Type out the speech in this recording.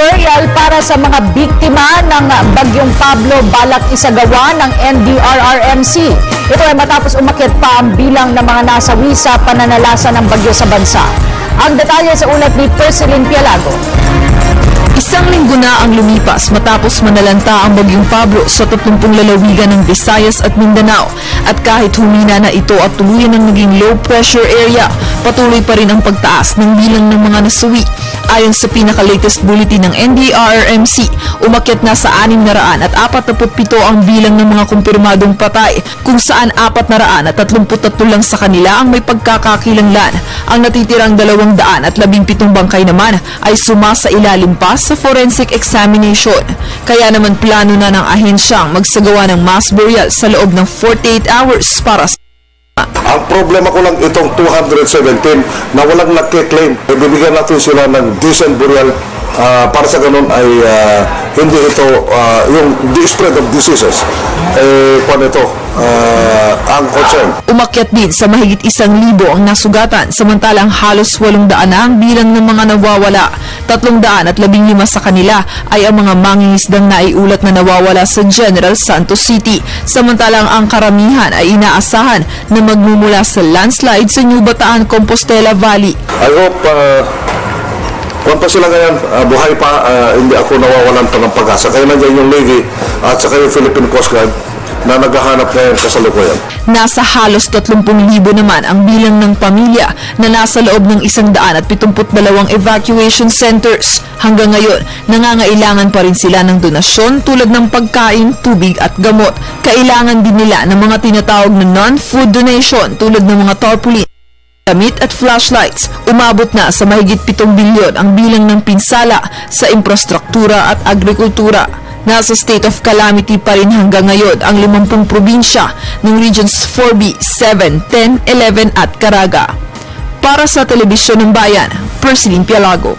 burial para sa mga biktima ng Bagyong Pablo balak isagawa ng NDRRMC. Ito ay matapos umakyat pa ang bilang ng mga nasawi sa pananalasa ng bagyo sa bansa. Ang detalye sa ulat ni Persilin Pialago. Isang linggo na ang lumipas matapos manalanta ang Bagyong Pablo sa 30 lalawigan ng Visayas at Mindanao. At kahit humina na ito at tuluyan ng naging low pressure area, patuloy pa rin ang pagtaas ng bilang ng mga nasawi. Ayon sa pinaka-latest bulletin ng NDRRMC, umakyat na sa 647 ang bilang ng mga kumpirmadong patay, kung saan 433 lang sa kanila ang may pagkakakilanlan. Ang natitirang 217 bangkay naman ay sumasa ilalim pa sa forensic examination. Kaya naman plano na ng ahensyang magsagawa ng mass burial sa loob ng 48 hours para sa ang problema ko lang itong 217 na walang nagkiklaim. Bibigyan natin sila ng decent burial para sa ganun ay hindi ito yung spread of diseases. Kung ito ang concern. Umakyat din sa mahigit 1,000 ang nasugatan, samantalang halos 800 na ang bilang ng mga nawawala. 315 sa kanila ay ang mga mangingisdang naiulat na nawawala sa General Santos City, samantalang ang karamihan ay inaasahan na magmumula sa landslide sa New Bataan, Compostela Valley. I hope kung pa sila ngayon, buhay pa, hindi ako nawawalan pa ng pag-asa. Kaya nandiyan yung Navy at saka yung Philippine Coast Guard na naghahanap ngayon kasalukuyan. Nasa halos 30,000 naman ang bilang ng pamilya na nasa loob ng 172 evacuation centers. Hanggang ngayon, nangangailangan pa rin sila ng donasyon tulad ng pagkain, tubig at gamot. Kailangan din nila ng mga tinatawag na non-food donation tulad ng mga tarpaulin, damit at flashlights. Umabot na sa mahigit 7 bilyon ang bilang ng pinsala sa infrastruktura at agrikultura. Nasa state of calamity pa rin hanggang ngayon ang 50 probinsya ng Regions 4B, 7, 10, 11 at Caraga. Para sa Telebisyon ng Bayan, Persilin Pialago.